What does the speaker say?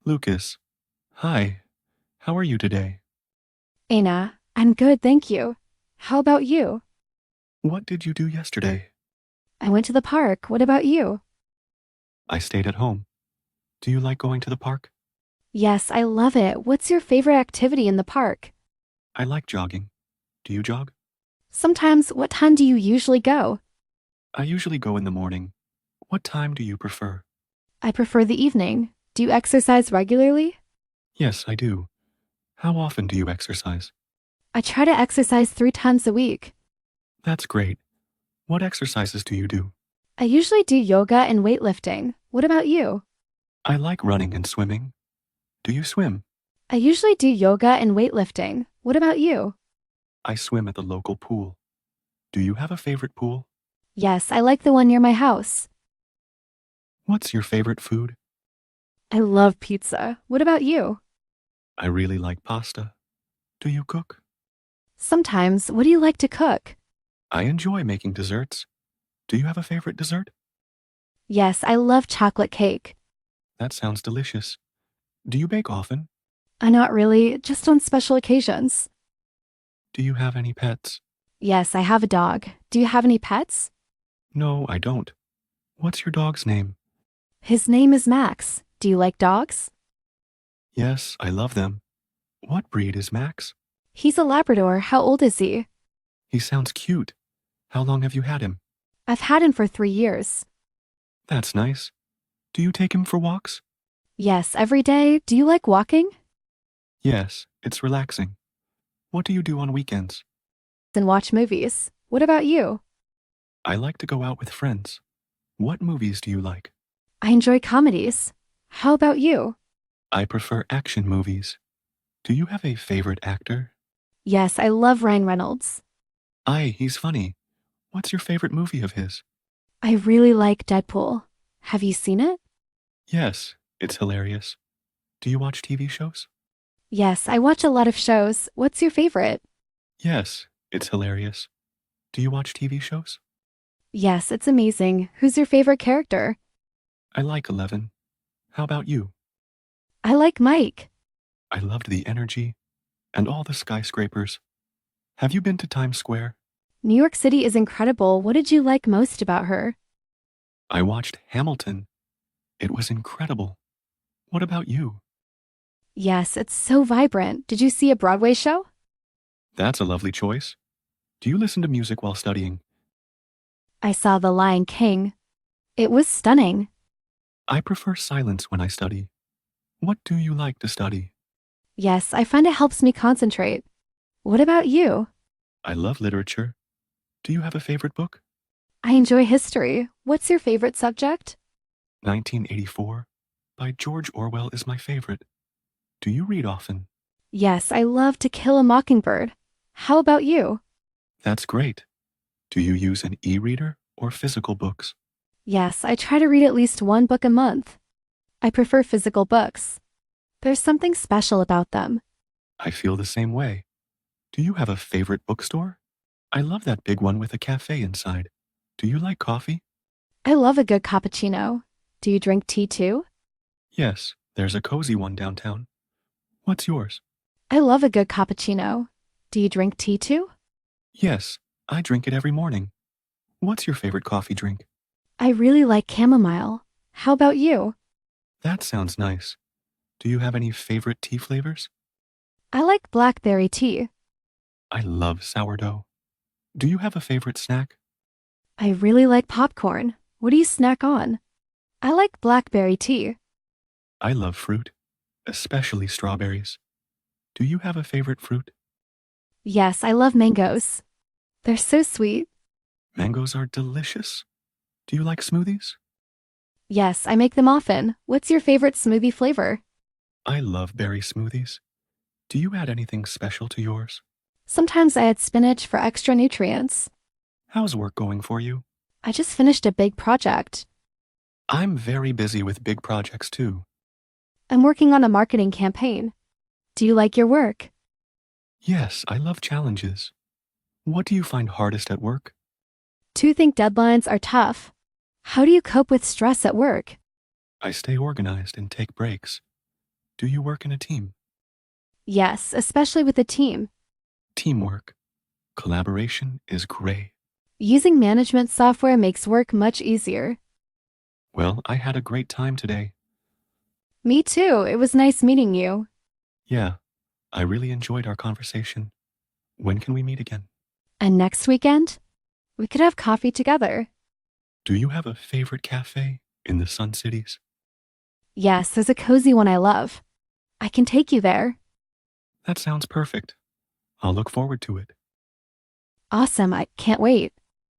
Lucas, hi. How are you today? Aina, I'm good, thank you. How about you? What did you do yesterday? I went to the park. What about you? I stayed at home. Do you like going to the park? Yes, I love it. What's your favorite activity in the park? I like jogging. Do you jog? Sometimes, what time do you usually go? I usually go in the morning. What time do you prefer? I prefer the evening. Do you exercise regularly? Yes, I do. How often do you exercise? I try to exercise 3 times a week. That's great. What exercises do you do? I usually do yoga and weightlifting. What about you? I like running and swimming. Do you swim? I usually do yoga and weightlifting. What about you? I swim at the local pool. Do you have a favorite pool? Yes, I like the one near my house. What's your favorite food? I love pizza. What about you? I really like pasta. Do you cook? Sometimes, what do you like to cook? I enjoy making desserts. Do you have a favorite dessert? Yes, I love chocolate cake. That sounds delicious. Do you bake often? Not really, just on special occasions. Do you have any pets? Yes, I have a dog. Do you have any pets? No, I don't. What's your dog's name? His name is Max. Do you like dogs? Yes, I love them. What breed is Max? He's a Labrador. How old is he? He sounds cute. How long have you had him? I've had him for 3 years. That's nice. Do you take him for walks? Yes, every day. Do you like walking? Yes, it's relaxing. What do you do on weekends? And watch movies. What about you? I like to go out with friends. What movies do you like? I enjoy comedies. How about you? I prefer action movies. Do you have a favorite actor? Yes, I love Ryan Reynolds. He's funny. What's your favorite movie of his? I really like Deadpool. Have you seen it? Yes, it's hilarious. Do you watch TV shows? Yes, I watch a lot of shows. What's your favorite? Yes, it's hilarious. Do you watch TV shows? Yes, it's amazing. Who's your favorite character? I like 11. How about you? I like Mike. I loved the energy and all the skyscrapers. Have you been to Times Square? New York City is incredible. What did you like most about her? I watched Hamilton. It was incredible. What about you? Yes, it's so vibrant. Did you see a Broadway show? That's a lovely choice. Do you listen to music while studying? I saw The Lion King. It was stunning. I prefer silence when I study. What do you like to study? Yes, I find it helps me concentrate. What about you? I love literature. Do you have a favorite book? I enjoy history. What's your favorite subject? 1984 by George Orwell is my favorite. Do you read often? Yes, I love To Kill a Mockingbird. How about you? That's great. Do you use an e-reader or physical books? Yes, I try to read at least one book a month. I prefer physical books. There's something special about them. I feel the same way. Do you have a favorite bookstore? I love that big one with a cafe inside. Do you like coffee? I love a good cappuccino. Do you drink tea too? Yes, there's a cozy one downtown. What's yours? I love a good cappuccino. Do you drink tea too? Yes, I drink it every morning. What's your favorite coffee drink? I really like chamomile. How about you? That sounds nice. Do you have any favorite tea flavors? I like blackberry tea. I love sourdough. Do you have a favorite snack? I really like popcorn. What do you snack on? I like blackberry tea. I love fruit, especially strawberries. Do you have a favorite fruit? Yes, I love mangoes. They're so sweet. Mangoes are delicious. Do you like smoothies? Yes, I make them often. What's your favorite smoothie flavor? I love berry smoothies. Do you add anything special to yours? Sometimes I add spinach for extra nutrients. How's work going for you? I just finished a big project. I'm very busy with big projects too. I'm working on a marketing campaign. Do you like your work? Yes, I love challenges. What do you find hardest at work? Do you think deadlines are tough? How do you cope with stress at work? I stay organized and take breaks. Do you work in a team? Yes, especially with a team. Teamwork. Collaboration is great. Using management software makes work much easier. Well, I had a great time today. Me too. It was nice meeting you. Yeah, I really enjoyed our conversation. When can we meet again? And next weekend, we could have coffee together. Do you have a favorite cafe in the Sun Cities? Yes, there's a cozy one I love. I can take you there. That sounds perfect. I'll look forward to it. Awesome. I can't wait.